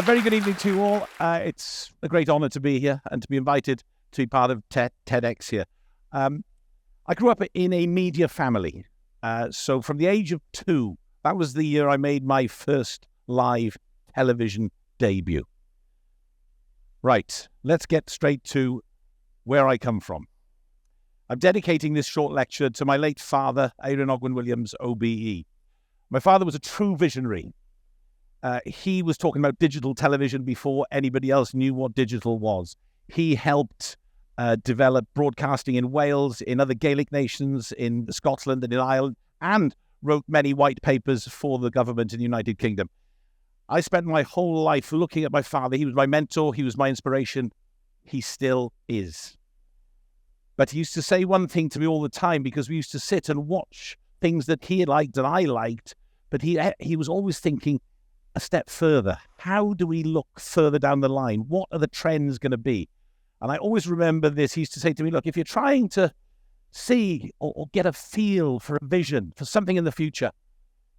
Very good evening to you all. It's a great honour to be here and to be invited to be part of TEDx here. I grew up in a media family. So from the age of 2, that was the year I made my first live television debut. Right, let's get straight to where I come from. I'm dedicating this short lecture to my late father, Rhodri Williams, OBE. My father was a true visionary. He was talking about digital television before anybody else knew what digital was. He helped develop broadcasting in Wales, in other Gaelic nations, in Scotland and in Ireland, and wrote many white papers for the government in the United Kingdom. I spent my whole life looking at my father. He was my mentor. He was my inspiration. He still is. But he used to say one thing to me all the time, because we used to sit and watch things that he liked and I liked, but he was always thinking a step further. How do we look further down the line? What are the trends going to be? And I always remember this. He used to say to me, look, if you're trying to see or get a feel for a vision for something in the future,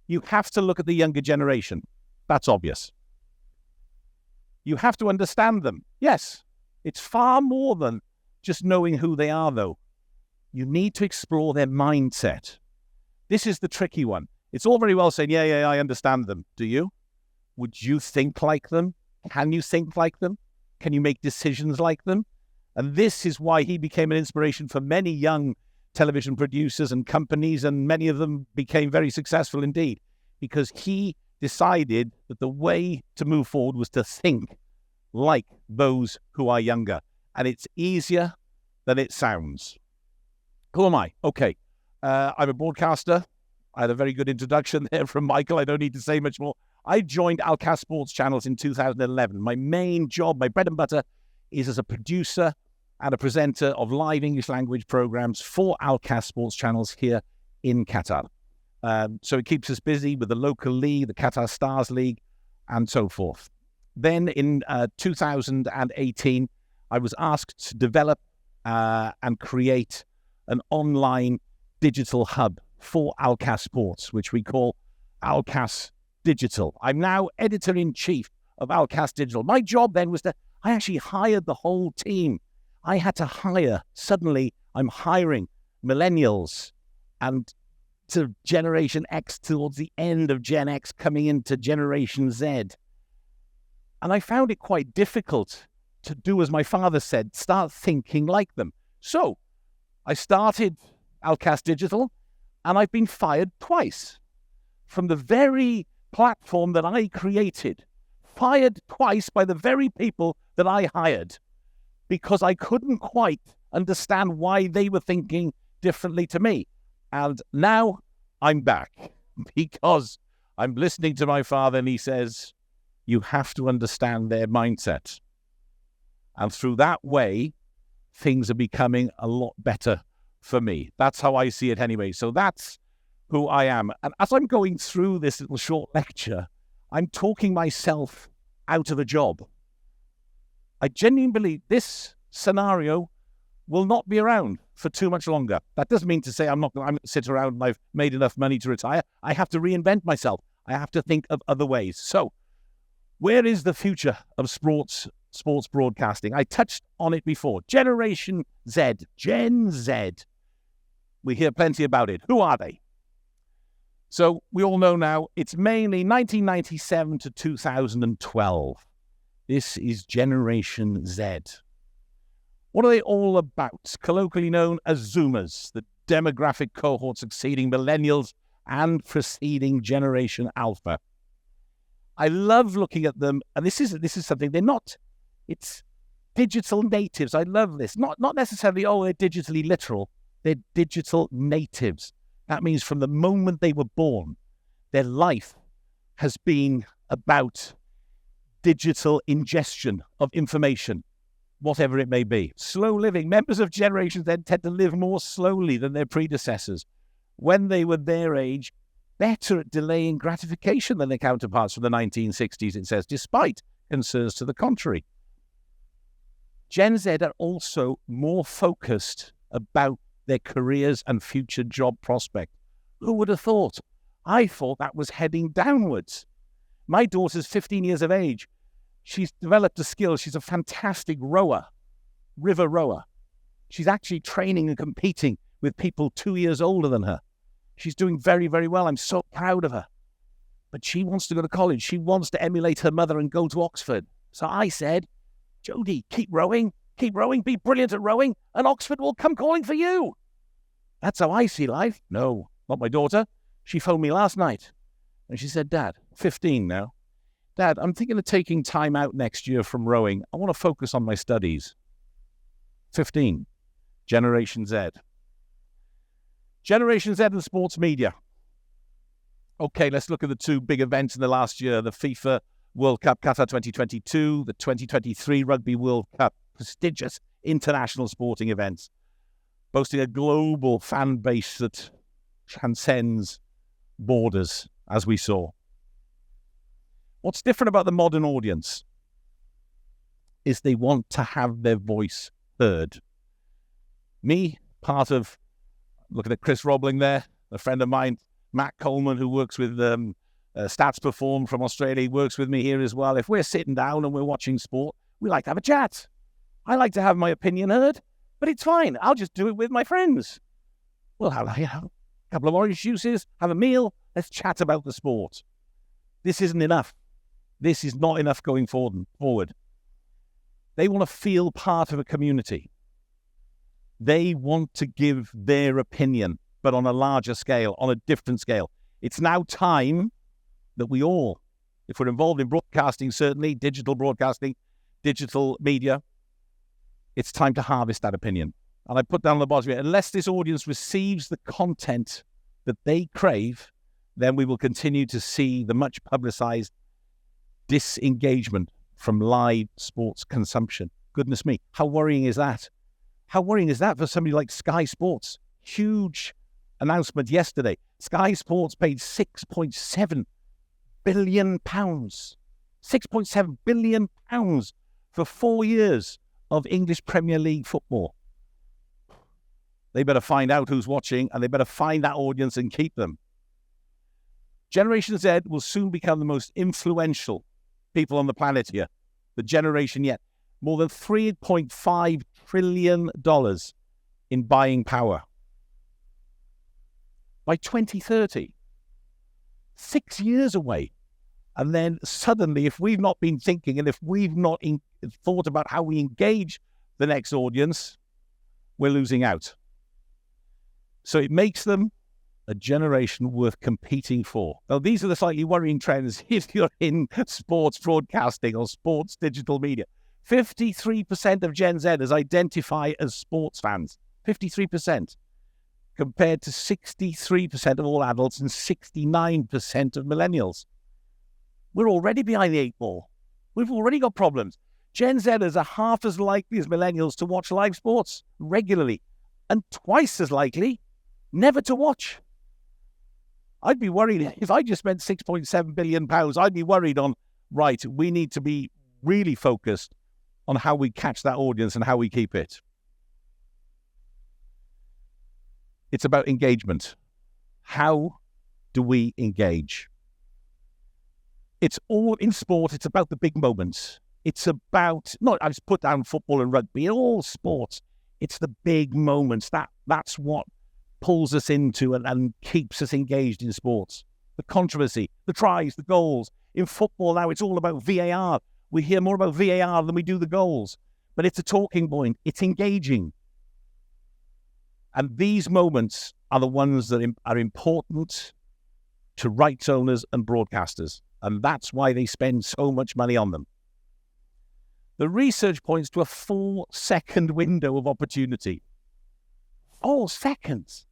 you have to look at the younger generation. That's obvious. You have to understand them. Yes, it's far more than just knowing who they are, though. You need to explore their mindset. This is the tricky one. It's all very well saying, yeah, I understand them. Do you? Would you think like them? Can you think like them? Can you make decisions like them? And this is why he became an inspiration for many young television producers and companies, and many of them became very successful indeed, because he decided that the way to move forward was to think like those who are younger. And it's easier than it sounds. Who am I? Okay, I'm a broadcaster. I had a very good introduction there from Michael. I don't need to say much more. I joined Alcast Sports Channels in 2011. My main job, my bread and butter, is as a producer and a presenter of live English language programs for Alcast Sports Channels here in Qatar. So it keeps us busy with the local league, the Qatar Stars League, and so forth. Then in 2018, I was asked to develop and create an online digital hub for Alcast Sports, which we call Alcast Digital. I'm now editor-in-chief of Alcast Digital. My job then was that I actually hired the whole team. I had to hire. Suddenly, I'm hiring millennials and to Generation X, towards the end of Gen X, coming into Generation Z. And I found it quite difficult to do as my father said, start thinking like them. So I started Alcast Digital, and I've been fired twice from the very platform that I created, fired twice by the very people that I hired, because I couldn't quite understand why they were thinking differently to me. And now I'm back because I'm listening to my father, and he says, you have to understand their mindset. And through that way, things are becoming a lot better for me. That's how I see it anyway. So that's who I am. And as I'm going through this little short lecture, I'm talking myself out of a job. I genuinely believe this scenario will not be around for too much longer. That doesn't mean to say I'm going to sit around and I've made enough money to retire. I have to reinvent myself. I have to think of other ways. So where is the future of sports broadcasting? I touched on it before. Generation Z, Gen Z. We hear plenty about it. Who are they? So we all know now it's mainly 1997 to 2012. This is Generation Z. What are they all about? Colloquially known as Zoomers, the demographic cohort succeeding millennials and preceding Generation Alpha. I love looking at them, and this is something they're not. It's digital natives. I love this. Not necessarily, they're digitally literal. They're digital natives. That means from the moment they were born, their life has been about digital ingestion of information, whatever it may be. Slow living. Members of generations then tend to live more slowly than their predecessors. When they were their age, better at delaying gratification than their counterparts from the 1960s, it says, despite concerns to the contrary. Gen Z are also more focused about their careers and future job prospect. Who would have thought? I thought that was heading downwards. My daughter's 15 years of age. She's developed a skill. She's a fantastic rower, river rower. She's actually training and competing with people 2 years older than her. She's doing very, very well. I'm so proud of her. But she wants to go to college. She wants to emulate her mother and go to Oxford. So I said, Jodie, keep rowing, be brilliant at rowing, and Oxford will come calling for you. That's how I see life. No, not my daughter. She phoned me last night, and she said, Dad, 15 now. Dad, I'm thinking of taking time out next year from rowing. I want to focus on my studies. 15. Generation Z. Generation Z and sports media. Okay, let's look at the two big events in the last year. The FIFA World Cup Qatar 2022, the 2023 Rugby World Cup. Prestigious international sporting events, boasting a global fan base that transcends borders, as we saw. What's different about the modern audience is they want to have their voice heard. Me, part of, looking at Chris Robling there, a friend of mine, Matt Coleman, who works with Stats Perform from Australia, works with me here as well. If we're sitting down and we're watching sport, we like to have a chat. I like to have my opinion heard, but it's fine. I'll just do it with my friends. We'll have a couple of orange juices, have a meal, let's chat about the sport. This isn't enough. This is not enough going forward. They want to feel part of a community. They want to give their opinion, but on a larger scale, on a different scale. It's now time that we all, if we're involved in broadcasting, certainly digital broadcasting, digital media, it's time to harvest that opinion. And I put down on the bottom here, unless this audience receives the content that they crave, then we will continue to see the much publicized disengagement from live sports consumption. Goodness me, how worrying is that? How worrying is that for somebody like Sky Sports? Huge announcement yesterday. Sky Sports paid £6.7 billion. £6.7 billion for 4 years of English Premier League football. They better find out who's watching, and they better find that audience and keep them. Generation Z will soon become the most influential people on the planet here, the generation yet. More than $3.5 trillion in buying power. By 2030, 6 years away. And then suddenly, if we've not been thinking and if we've not thought about how we engage the next audience, we're losing out. So it makes them a generation worth competing for. Now, these are the slightly worrying trends if you're in sports broadcasting or sports digital media. 53% of Gen Zers identify as sports fans. 53%. Compared to 63% of all adults and 69% of millennials. We're already behind the 8 ball. We've already got problems. Gen Zers are half as likely as millennials to watch live sports regularly and twice as likely never to watch. I'd be worried if I just spent £6.7 billion, I'd be worried on, right, we need to be really focused on how we catch that audience and how we keep it. It's about engagement. How do we engage? It's all in sport. It's about the big moments. It's about, I just put down football and rugby, all sports. It's the big moments. That's what pulls us into and keeps us engaged in sports. The controversy, the tries, the goals. In football now, it's all about VAR. We hear more about VAR than we do the goals. But it's a talking point. It's engaging. And these moments are the ones that are important to rights owners and broadcasters. And that's why they spend so much money on them. The research points to a 4-second window of opportunity. 4 seconds.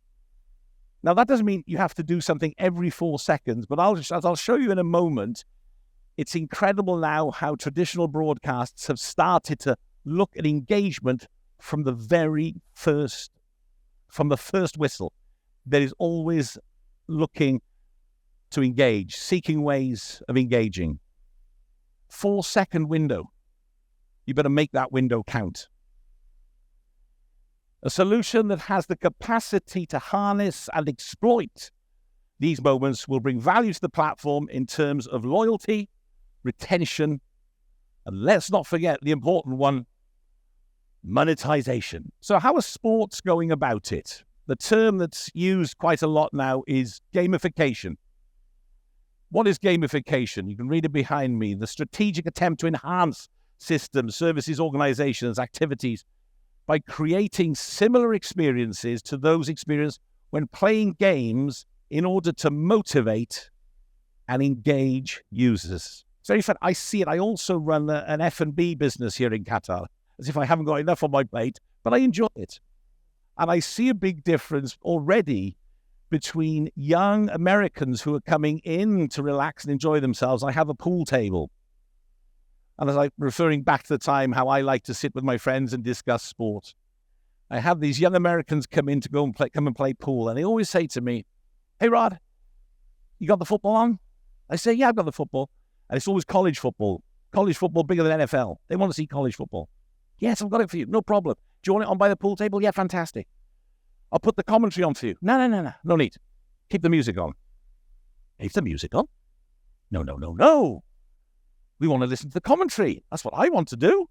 Now, that doesn't mean you have to do something every 4 seconds, but as I'll show you in a moment, it's incredible now how traditional broadcasts have started to look at engagement from the first whistle. There is always looking to engage, seeking ways of engaging. 4-second window. You better make that window count. A solution that has the capacity to harness and exploit these moments will bring value to the platform in terms of loyalty, retention, And let's not forget the important one, monetization. So how are sports going about it? The term that's used quite a lot now is gamification. What is gamification? You can read it behind me. The strategic attempt to enhance systems, services, organizations, activities by creating similar experiences to those experienced when playing games in order to motivate and engage users. It's very fun. I see it. I also run an F&B business here in Qatar, as if I haven't got enough on my plate, but I enjoy it. And I see a big difference already between young Americans who are coming in to relax and enjoy themselves. I have a pool table. And as I'm referring back to the time how I like to sit with my friends and discuss sport, I have these young Americans come in to come and play pool. And they always say to me, "Hey, Rod, you got the football on?" I say, "Yeah, I've got the football." And it's always college football. College football bigger than NFL. They want to see college football. "Yes, I've got it for you. No problem. Do you want it on by the pool table?" "Yeah, fantastic. I'll put the commentary on for you." No need. Keep the music on." "Keep the music on?" No. We want to listen to the commentary. That's what I want to do.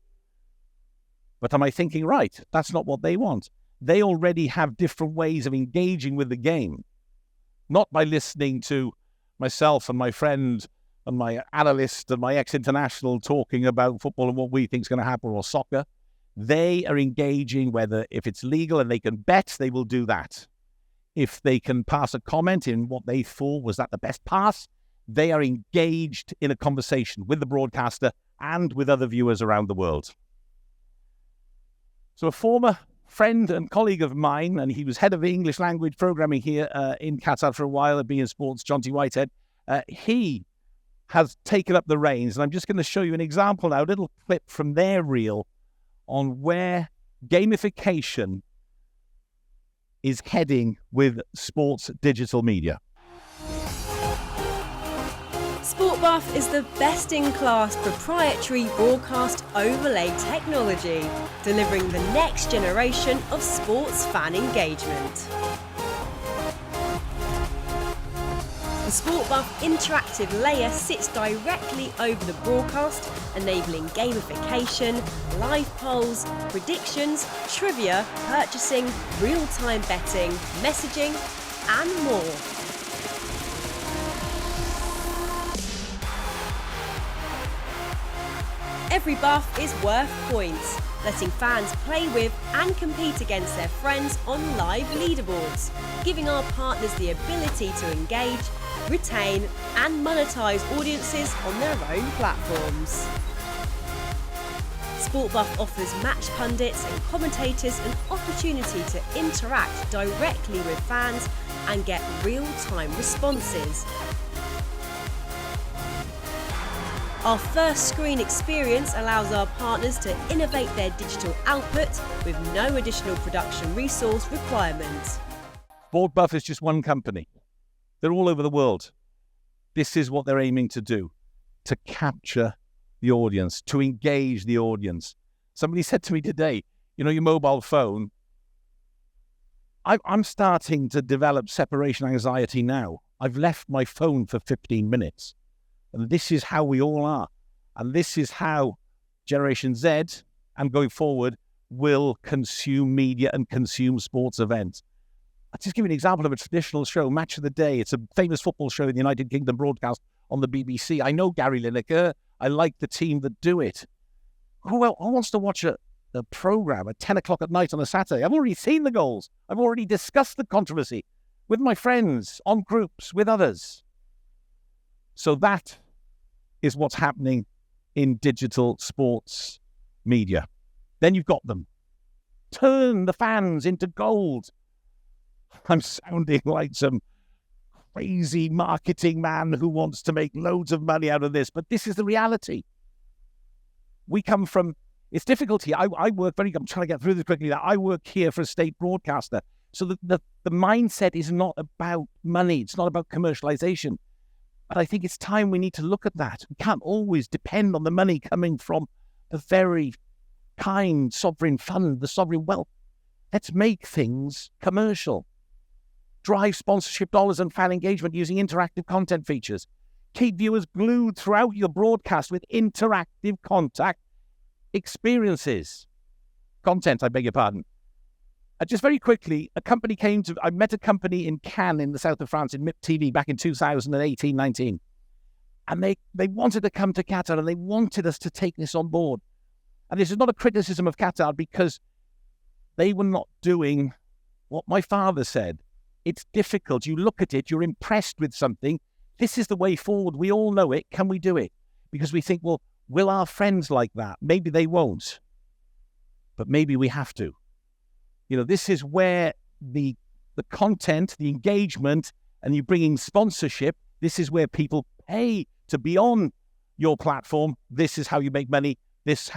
But am I thinking right? That's not what they want. They already have different ways of engaging with the game. Not by listening to myself and my friend and my analyst and my ex-international talking about football and what we think is going to happen, or soccer. They are engaging, whether if it's legal and they can bet, they will do that. If they can pass a comment in what they thought was that the best pass, they are engaged in a conversation with the broadcaster and with other viewers around the world. So a former friend and colleague of mine, and he was head of English language programming here in Qatar for a while at beIN Sports, John T. Whitehead, he has taken up the reins. And I'm just going to show you an example now, a little clip from their reel on where gamification is heading with sports digital media. SportBuff is the best-in-class proprietary broadcast overlay technology, delivering the next generation of sports fan engagement. The SportBuff interactive layer sits directly over the broadcast, enabling gamification, live polls, predictions, trivia, purchasing, real-time betting, messaging, and more. Every buff is worth points, letting fans play with and compete against their friends on live leaderboards, giving our partners the ability to engage, retain and monetize audiences on their own platforms. SportBuff offers match pundits and commentators an opportunity to interact directly with fans and get real-time responses. Our first screen experience allows our partners to innovate their digital output with no additional production resource requirements. SportBuff is just one company. They're all over the world. This is what they're aiming to do, to capture the audience, to engage the audience. Somebody said to me today, you know, your mobile phone, I'm starting to develop separation anxiety now. I've left my phone for 15 minutes. And this is how we all are. And this is how Generation Z and going forward will consume media and consume sports events. I'll just give you an example of a traditional show, Match of the Day. It's a famous football show in the United Kingdom broadcast on the BBC. I know Gary Lineker. I like the team that do it. Who wants to watch a program at 10 o'clock at night on a Saturday? I've already seen the goals. I've already discussed the controversy with my friends, on groups, with others. So that is what's happening in digital sports media. Then you've got them. Turn the fans into gold. I'm sounding like some crazy marketing man who wants to make loads of money out of this, but this is the reality. We come from, it's difficult here. I'm trying to get through this quickly. I work here for a state broadcaster. So the mindset is not about money. It's not about commercialization. But I think it's time we need to look at that. We can't always depend on the money coming from the very kind sovereign fund, the sovereign wealth. Let's make things commercial. Drive sponsorship dollars and fan engagement using interactive content features. keep viewers glued throughout your broadcast with interactive content, I beg your pardon. Just very quickly, I met a company in Cannes in the south of France in MIP TV back in 2018-19. And they wanted to come to Qatar and they wanted us to take this on board. And this is not a criticism of Qatar because they were not doing what my father said. It's difficult. You look at it, you're impressed with something. This is the way forward. We all know it. Can we do it? Because we think, well, will our friends like that? Maybe they won't. But maybe we have to. This is where the content, the engagement, and you bring in sponsorship, this is where people pay to be on your platform. This is how you make money. This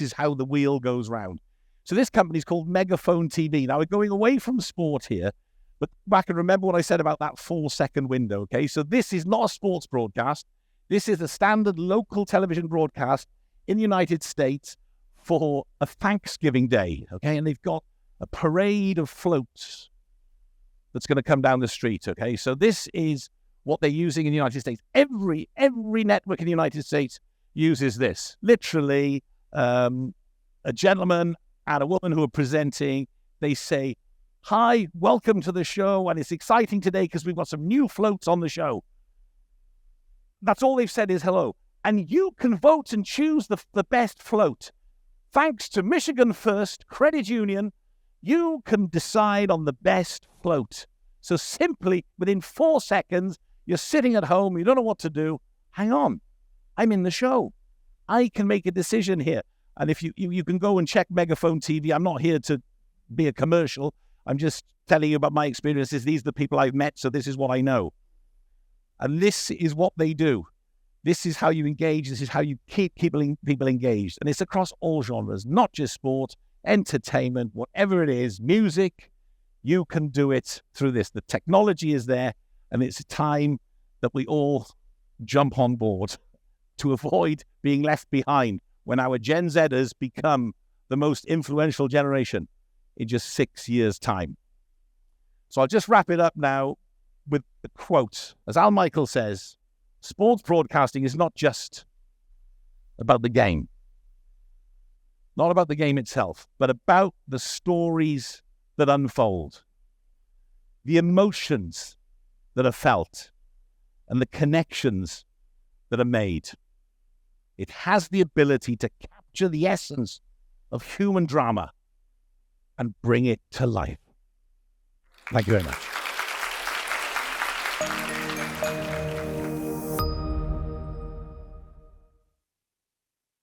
is how the wheel goes round. So this company is called Megaphone TV. Now we're going away from sport here, but back and remember what I said about that 4-second window, okay? So this is not a sports broadcast. This is a standard local television broadcast in the United States for a Thanksgiving Day, okay? And they've got a parade of floats that's going to come down the street, okay? So this is what they're using in the United States. Every network in the United States uses this. Literally, a gentleman and a woman who are presenting, they say, "Hi, welcome to the show, and it's exciting today because we've got some new floats on the show." That's all they've said is hello. And you can vote and choose the best float. Thanks to Michigan First Credit Union, you can decide on the best float. So simply, within 4 seconds, you're sitting at home, you don't know what to do. Hang on, I'm in the show. I can make a decision here. And if you can go and check Megaphone TV. I'm not here to be a commercial. I'm just telling you about my experiences. These are the people I've met, so this is what I know. And this is what they do. This is how you engage. This is how you keep people engaged. And it's across all genres, not just sport, entertainment, whatever it is, music. You can do it through this. The technology is there, and it's time that we all jump on board to avoid being left behind when our Gen Zers become the most influential generation in just 6 years' time. So I'll just wrap it up now with the quote. As Al Michael says, sports broadcasting is not just about the game, not about the game itself, but about the stories that unfold, the emotions that are felt, and the connections that are made. It has the ability to capture the essence of human drama and bring it to life. Thank you very much.